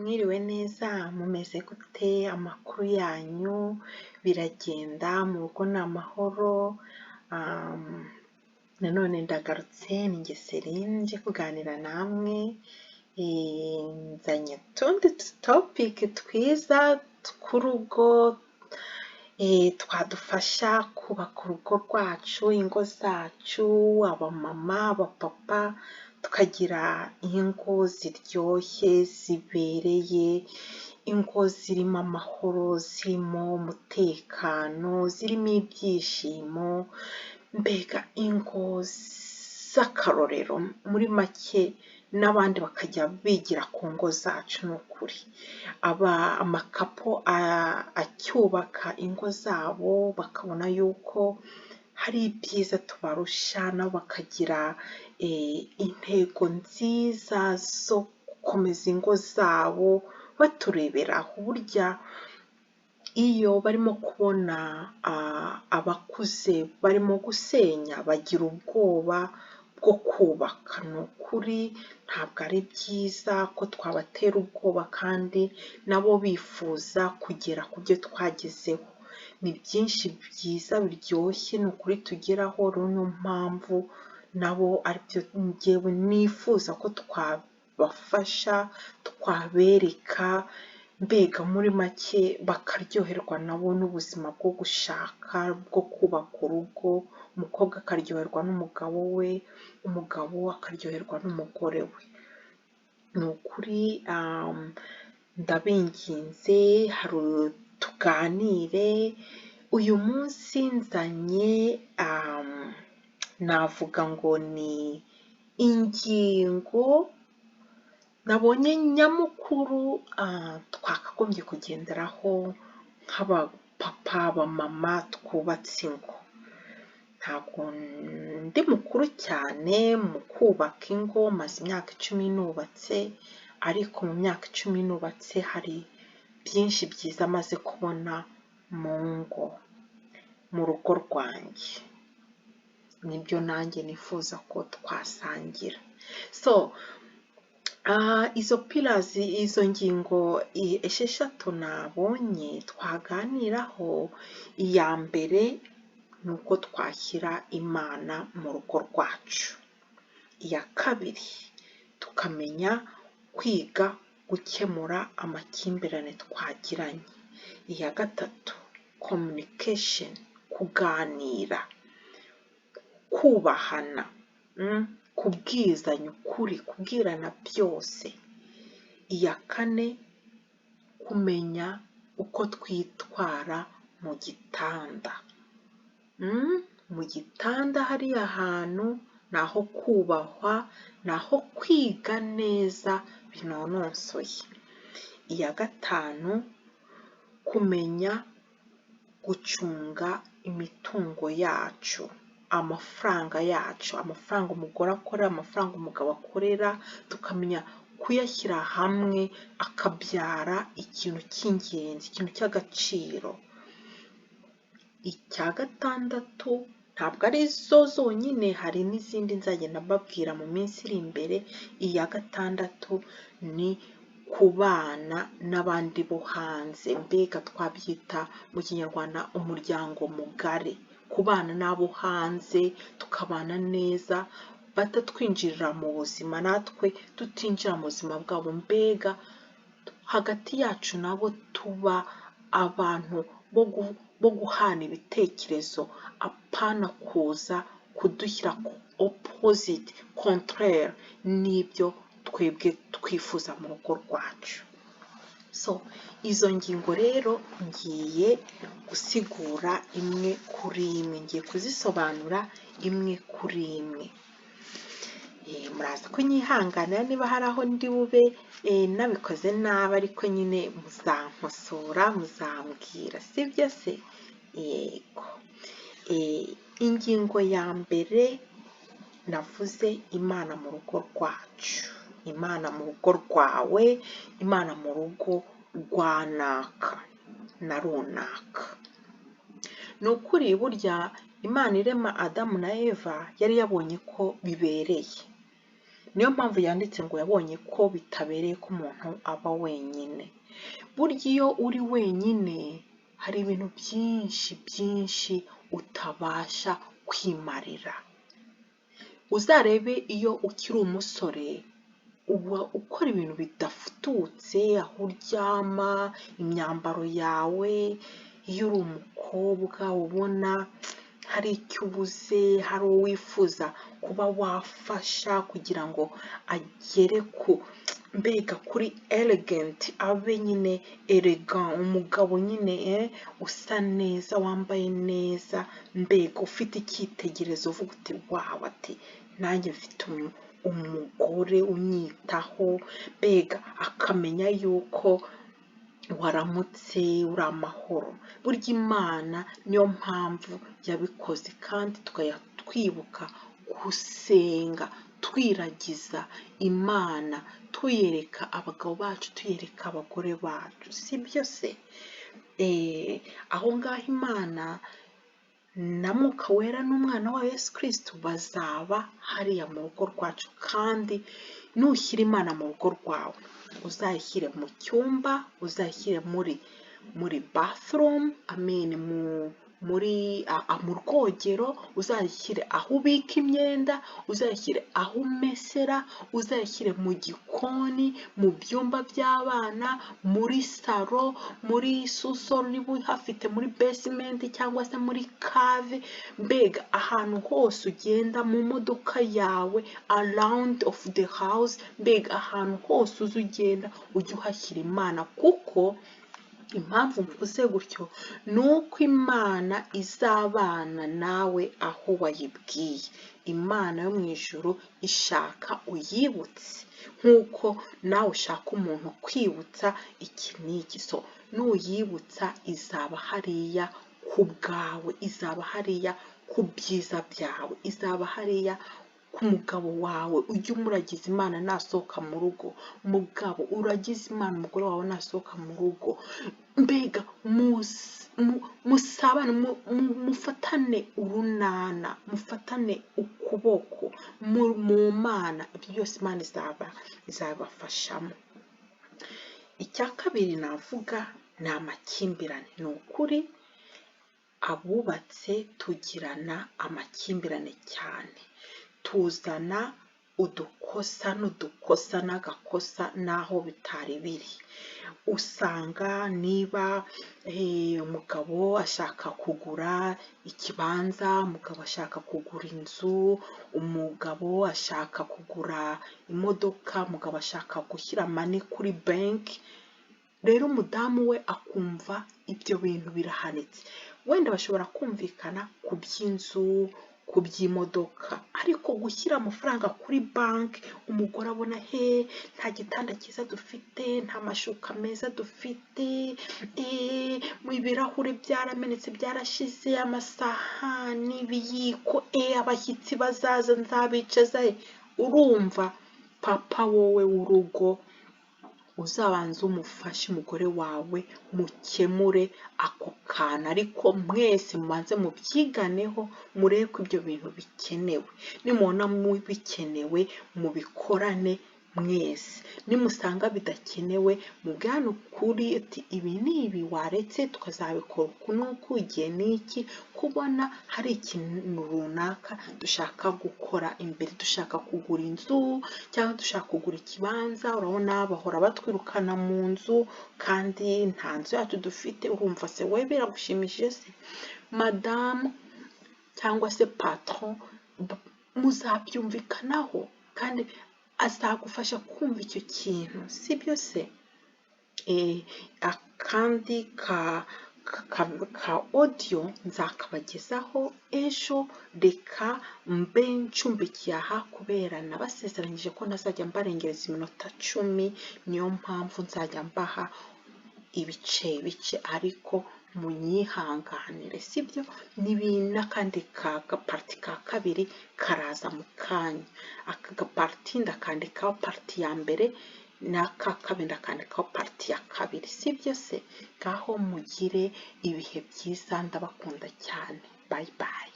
Mwiriwe neza mumeze gute amakuru yanyu biragenda mu rugo ni amahoro. Nanone ndagarutse ni njye Celine nje kuganira namwe. Nzanye utundi topic twiza tw'urugo twadufasha kubaka urugo rwacu, ingo zacu, abamama, abapapa, tukagira ingo ziryoshye zibereye, ingo zirimo amahoro, zirimo umutekano, zirimo ibyishimo, mbega ingo z'akarorero. Muri make n'abandi bakajya bigira ku ngo zacu. Ni ukuri amakapo acyubaka ingo zabo bakabona yuko hari ibyiza tubarusha, nabo bakagira intego nziza zo gukomeza ingo zabo batureberaho. Burya iyo barimo kubona abakuze barimo gusenya bagira ubwoba bwo kubaka. Ni ukuri ntabwo ari byiza ko twabatera ubwoba kandi nabo bifuza kugera ku byo twagezeho. Ni byinshi byiza biryoshye ni ukuri tugeraho, rero niyo mpamvu nabo aribyo njyewe nifuza ko twabafasha, twabereka, mbega muri make bakaryoherwa nabo n'ubuzima bwo gushaka, bwo kubaka urugo. Umukobwa akaryoherwa n'umugabo we, umugabo akaryoherwa n'umugore we. Ni ukuri ndabinginze tuganire. Uyu munsi nzanye navuga ngo ni ingingo nabonye nyamukuru twakagombye kugenderaho nk'abapapa, abamama twubatse ingo. Ntabwo ndi mukuru cyane mu kubaka ingo, maze imyaka 10 nubatse, ariko mu myaka 10 nubatse hari byinshi byiza maze kubona mu ngo, mu rugo rwanjye. Nibyo nanjye nifuza ko twasangira. Izo pillars, izo ngingo 6 nabonye twaganiraho. Iya mbere ni uko twashyira Imana mu rugo rwacu. Iya kabiri tukamenya kwiga gukemura amakimbirane twagiranye. Iya gatatu communication, kuganira, kubahana, kubwizanya ukuri, kubwirana byose. Iya kane kumenya uko twitwara mu gitanda. Mu gitanda hariya hantu ni aho kubahwa, ni aho kwiga neza binonosoye. Iya gatanu kumenya gucunga imitungo yacu, amafaranga yacu, amafaranga umugore akorera, amafaranga umugabo akorera, tukamenya kuyashyira hamwe akabyara ikintu cy'ingenzi, ikintu cy'agaciro. Icya gatandatu ntabwo ari zo zonyine, hari n'izindi nzagenda mbabwira mu minsi iri imbere. Iya gatandatu ni kubana n'abandi bo hanze, mbega twabyita mu kinyarwanda umuryango mugari. Kubana n'abo hanze tukabana neza, batatwinjirira mu buzima natwe tutinjira mu buzima bwabo, mbega hagati yacu nabo tuba abantu bo guhana ibitekerezo, apana kuza kudushyira ku opposite, contraire n'ibyo twebwe twifuza mu rugo rwacu. Izo ngingo rero ngiye gusigura imwe kuri imwe, ngiye kuzisobanura imwe kuri imwe. Muraza kunyihanganira niba hari aho ndi bube nabikoze nabi, ariko nyine muzankosora, muzambwira, sibyo se? Yego. Ingingo ya mbere navuze Imana mu rugo rwacu, Imana mu rugo rwawe, Imana mu rugo rwa naka na runaka. Ni ukuri burya Imana irema Adamu na Eva yari yabonye ko bibereye. niyo mpamvu yanditse ngo yabonye ko bitabereye ko umuntu aba wenyine. Burya iyo uri wenyine hari ibintu byinshi byinshi utabasha kwimarira. Uzarebe iyo ukiri umusore uba ukora ibintu bidafututse, aho uryama, imyambaro yawe. Iyo uri umukobwa ubona hari icyo ubuze, hari uwo wifuza kuba wafasha kugira ngo agere mbega kuri elegant, abe nyine elegant, umugabo nyine usa neza, wambaye neza, mbega ufite icyitegererezo, uvuga uti wawe, ati nanjye mfite umugore unyitaho, mbega akamenya yuko waramutse uri amahoro. Burya Imana niyo mpamvu yabikoze, kandi tukajya twibuka gusenga, twiragiza Imana, tuyereka abagabo bacu, tuyereka abagore bacu, sibyo se? Aho ngaho Imana na Mwuka Wera n'Umwana wa Yesu Kristo bazaba hariya mu rugo rwacu. Kandi nushyira Imana mu rugo rwawe, uzayishyire mu cyumba, uzayishyire muri bathroom, mu rwogero, uzayishyire aho ubika imyenda, uzayishyire aho umesera, uzayishyire mu gikoni, mu byumba by'abana, muri salo, muri susoro niba uhafite, muri basement cyangwa se muri cave, mbega ahantu hose ugenda, mu modoka yawe, around of the house, mbega ahantu hose uza ugenda ujye uhashyira Imana. Kuko impamvu mvuze gutyo ni uko Imana izabana nawe aho wayibwiye. Imana yo mu ijuru ishaka uyibutse, nk'uko nawe ushaka umuntu kwibutsa iki n'iki. So nuyibutsa izaba hariya ku bwawe, izaba hariya ku byiza byawe, izaba hariya ku mugabo wawe. Ujye umuragiza Imana nasohoka mu rugo, mugabo uragize Imana umugore wawe nasohoka mu rugo, mbega musabane, mufatane urunana, mufatane ukuboko mu Mana. Ibyo byose Imana izabafashamo. Icya kabiri navuga ni amakimbirane. Ni ukuri abubatse tugirana amakimbirane cyane, tuzana udukosa n'agakosa n'aho bitari biri. Usanga niba umugabo ashaka kugura ikibanza, umugabo ashaka kugura inzu, umugabo ashaka kugura imodoka, umugabo ashaka gushyira mani kuri banki, rero umudamu we akumva ibyo bintu birahanitse. Wenda bashobora kumvikana ku by'inzu, ku by'imodoka, ariko gushyira amafaranga kuri banki, umugore abona nta gitanda cyiza dufite, nta mashuka meza dufite, ibirahure byaramenetse byarashize, amasahani, ibiyiko, abashyitsi bazaza nzabicaza. Urumva papa wowe w'urugo, uzabanza umufashe umugore wawe mukemure ako kantu, ariko mwese mubanze mubyiganeho, murebe ko ibyo bintu bikenewe. Nimubona bikenewe mubikorane mwese, nimusanga bidakenewe mubwirane ukuri ati ibi ni ibi waretse tukazabikora uku n'uku, igihe n'iki, kubona hari ikintu runaka dushaka gukora imbere, dushaka kugura inzu cyangwa dushaka kugura ikibanza. Urabona bahora batwirukana mu nzu kandi nta nzu yacu dufite. Urumva se wowe biragushimishije se? Madamu cyangwa se patron muzabyumvikanaho kandi azagufasha kumva icyo kintu, sibyo se? Akandi ka audio nzakabagezaho ejo, reka mbe ncumbikiye aha kubera nabasezeranyije ko ntazajya mbarengereza iminota 10. Niyo mpamvu nzajya mbaha ibice, ariko munyihanganire, sibyo? N'akandi gaparti ka kabiri karaza mu kanya. Aka gaparti ndakandikaho parti ya mbere, n'aka kabiri ndakandikaho parti ya kabiri, sibyo se? Ngaho mugire ibihe byiza, ndabakunda cyane. Bye bye.